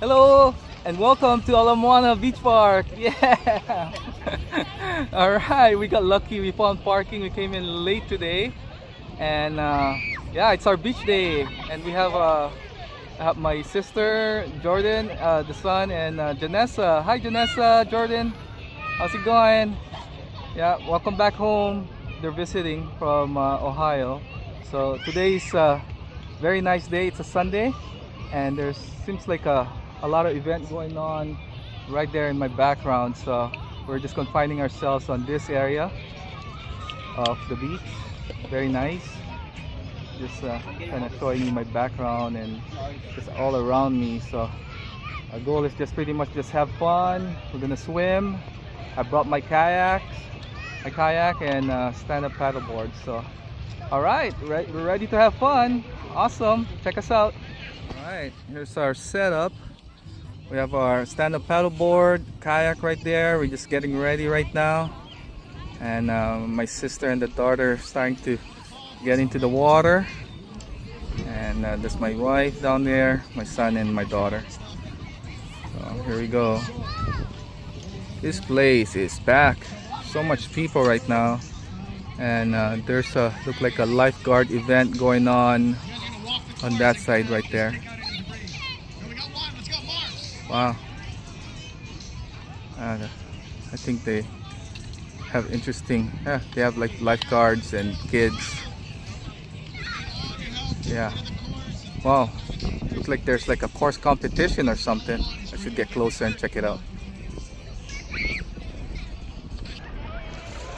Hello and welcome to Moana Beach Park. Yeah. All right, we got lucky. We found parking. We came in late today, and yeah, it's our beach day. And we have I have my sister Jordan, the son, and Janessa. Hi, Janessa, Jordan. How's it going? Yeah, welcome back home. They're visiting from Ohio. So today's very nice day. It's a Sunday, and there's seems like a lot of event going on right there in my background. So we're just confining ourselves on this area of the beach. Very nice. Just kind of showing you my background and just all around me. So our goal is just pretty much just have fun. We're gonna swim. I brought my kayak and stand-up paddleboard. So all right, we're ready to have fun. Awesome, check us out. All right, here's our setup. We have our stand-up paddleboard, kayak right there. We're just getting ready right now, and my sister and the daughter are starting to get into the water, and there's my wife down there, my son and my daughter. So here we go. This place is packed. So much people right now, and there's a look like a lifeguard event going on that side right there. Wow. I think they have interesting, they have like lifeguards and kids. Yeah. Wow. Looks like there's like a course competition or something. I should get closer and check it out.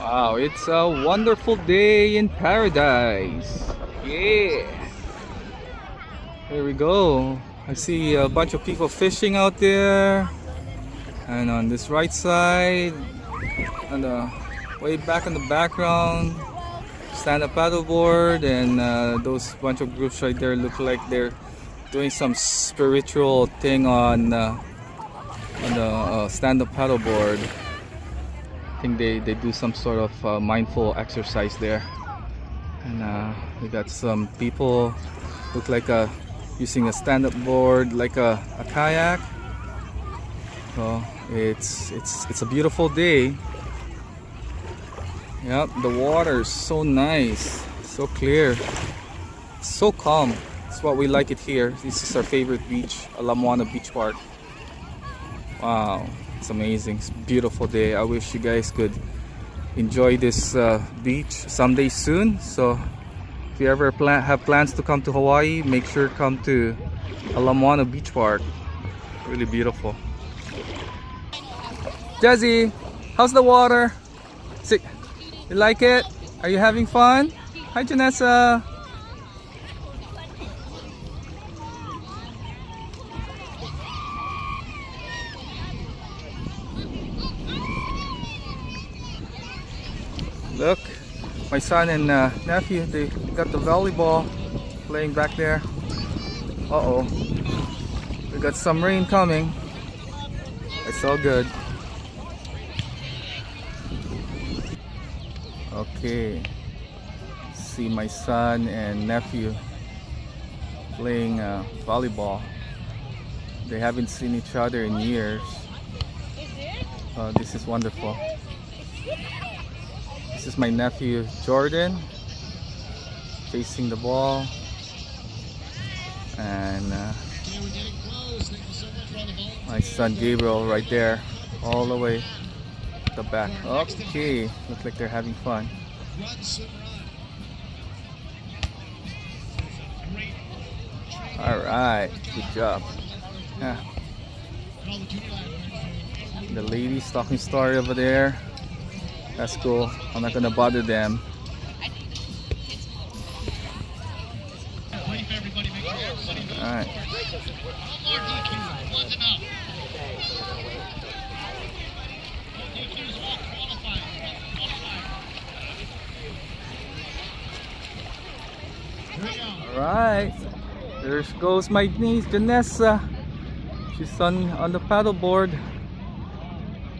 Wow, it's a wonderful day in paradise. Yeah. Here we go. I see a bunch of people fishing out there, and on this right side, and way back in the background, stand-up paddleboard, and those bunch of groups right there look like they're doing some spiritual thing on the stand-up paddleboard. I think they do some sort of mindful exercise there, and we got some people look like using a stand-up board like a kayak. So it's a beautiful day. Yep, the water is so nice, so clear, so calm. It's what we like it here. This is our favorite beach, Moana Beach Park. Wow, it's amazing. It's a beautiful day. I wish you guys could enjoy this beach someday soon. So if you ever have plans to come to Hawaii, make sure to come to Moana Beach Park. Really beautiful. Jazzy, how's the water? You like it? Are you having fun? Hi, Janessa. Look, my son and nephew, they got the volleyball playing back there. Uh-oh. We got some rain coming. It's all good. Okay. See my son and nephew playing volleyball. They haven't seen each other in years. This is wonderful. This is my nephew Jordan chasing the ball, and my son Gabriel right there all the way at the back. Okay, looks like they're having fun. Alright, good job. Yeah. The ladies talking story over there. That's cool. I'm not gonna bother them. Alright. Alright. There goes my niece Janessa. She's on the paddleboard.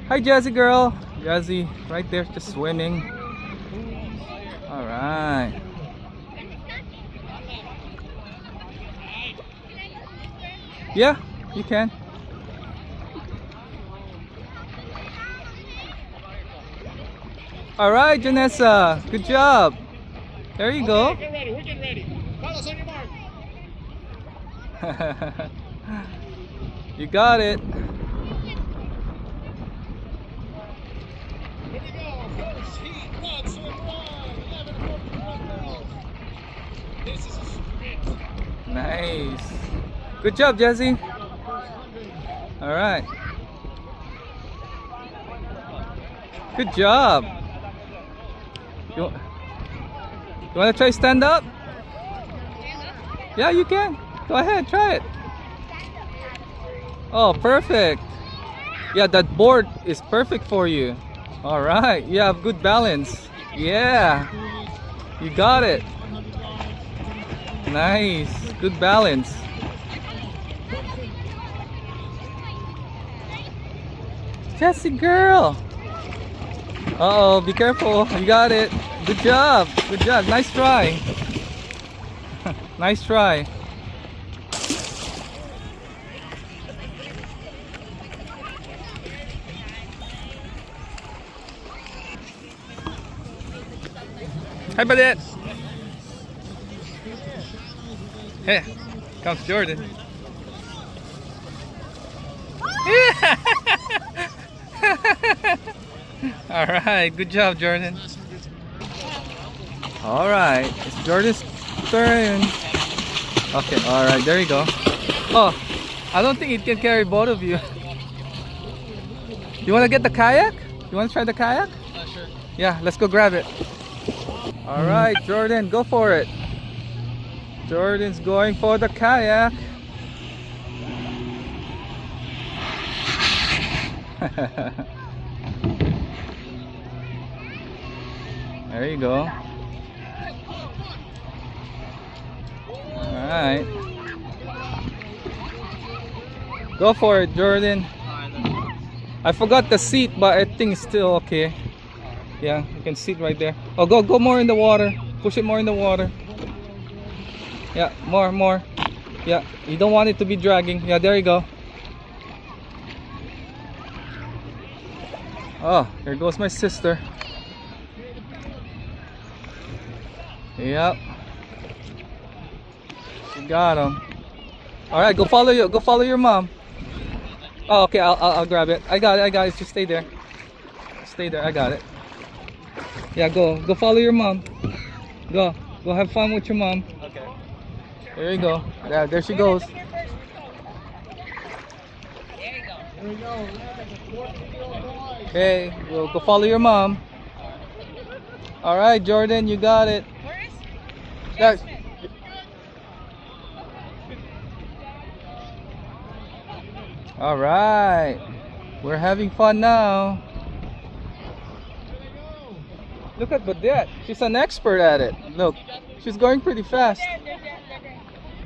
Hi, Jazzy girl. Jazzy right there just swimming. Alright. Yeah, you can. All right, Janessa. Good job. There you go. Get ready. We're getting ready. Carlos, on your mark. You got it. Here we go. First heat, one, swim one. 11:41. This is a sprint. Nice. Good job, Jesse. All right. Good job. You want to try stand up? Yeah, you can. Go ahead, try it. Oh, perfect. Yeah, that board is perfect for you. All right. You have good balance. Yeah. You got it. Nice. Good balance. Jessie girl. Uh-oh, be careful. You got it. Good job. Good job. Nice try. Nice try. Hi, Badet. Hey, comes Jordan. All right, good job, Jordan. All right, it's Jordan's turn. Okay, all right, there you go. Oh, I don't think it can carry both of you. You want to get the kayak? You want to try the kayak? Sure. Yeah, let's go grab it. All right, Jordan, go for it. Jordan's going for the kayak. There you go. Alright. Go for it, Jordan. I forgot the seat, but I think it's still okay. Yeah, you can sit right there. Oh, go more in the water. Push it more in the water. Yeah, more. Yeah, you don't want it to be dragging. Yeah, there you go. Oh, there goes my sister. Yep. She got him. All right, go follow your mom. Oh, okay, I'll grab it. I got it. Just stay there. Stay there. I got it. Yeah, go follow your mom. Go have fun with your mom. Okay. There you go. Yeah, there she goes. Here we go. Okay, we'll go follow your mom. All right, Jordan, you got it. There. All right, we're having fun now. Look at Badette. She's an expert at it. Look, she's going pretty fast.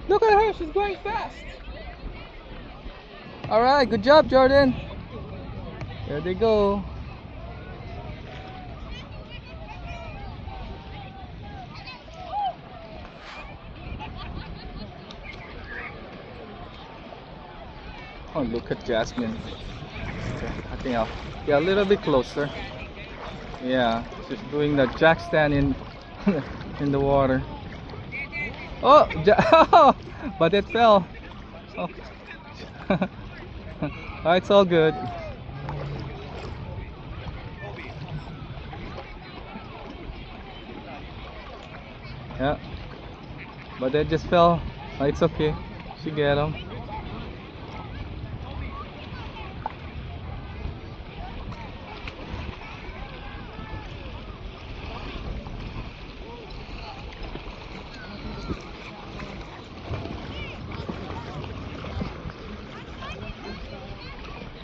Look at her, she's going fast. All right, good job, Jordan. There they go. Oh, look at Jasmine. I think I'll get a little bit closer. Yeah, she's doing the jack stand in in the water. Oh, but it fell. Oh. Oh, it's all good. Yeah, but it just fell. Oh, it's okay. She get them.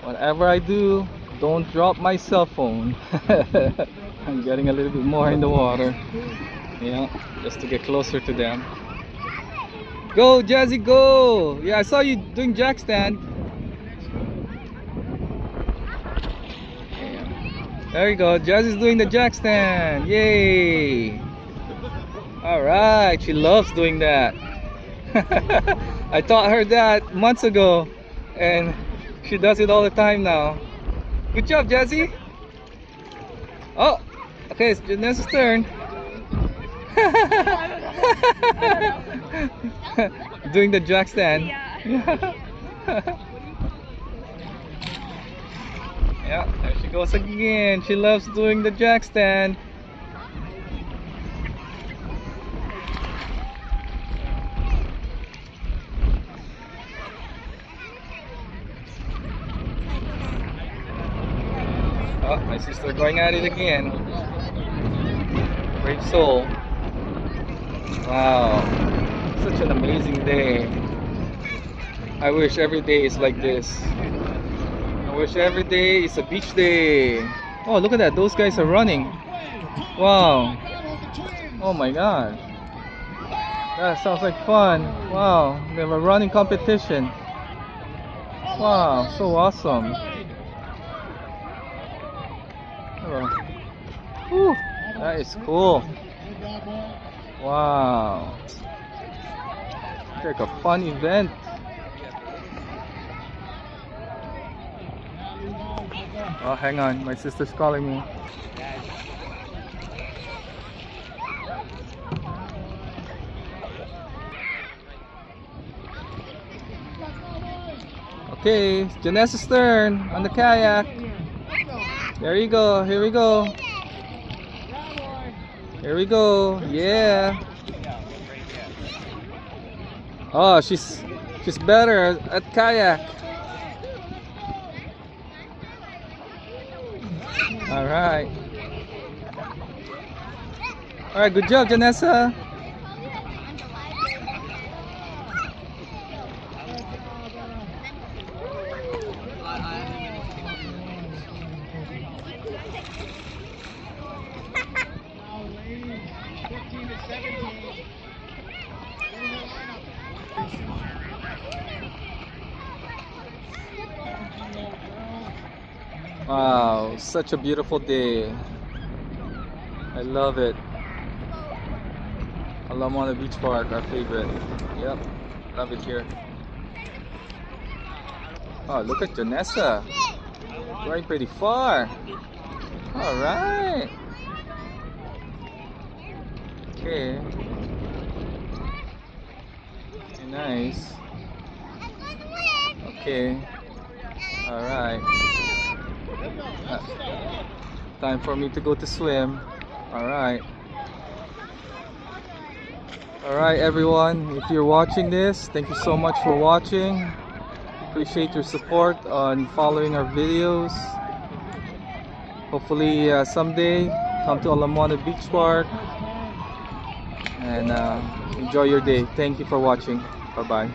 Whatever I do, don't drop my cell phone. I'm getting a little bit more in the water. Yeah, just to get closer to them. Go, Jazzy, go! Yeah, I saw you doing jack stand. There you go, Jazzy's doing the jack stand. Yay! Alright, she loves doing that. I taught her that months ago, and she does it all the time now. Good job, Jazzy. Oh, Okay, it's Janessa's turn. Doing the jack stand. Yeah. Yeah, there she goes again. She loves doing the jack stand. Oh, my sister going at it again. Brave soul. Wow, such an amazing day. I wish every day is like this. I wish every day is a beach day. Oh, look at that. Those guys are running. Wow. Oh my god. That sounds like fun. Wow. They have a running competition. Wow. So awesome. Oh. Whew. That is cool. Wow. It's like a fun event. Oh, hang on. My sister's calling me. Okay, it's Janessa's turn on the kayak. There you go. Here we go. Here we go. Yeah. Oh, she's better at kayak. All right. All right, good job, Janessa. Wow, such a beautiful day. I love it. Moana Beach Park, our favorite. Yep, love it here. Oh, look at Janessa. Going pretty far. Alright. Okay. Okay, nice. Okay. Alright. Time for me to go to swim. Alright. Alright everyone, if you're watching this, thank you so much for watching. Appreciate your support on following our videos. Hopefully someday come to Moana Beach Park and enjoy your day. Thank you for watching. Bye bye.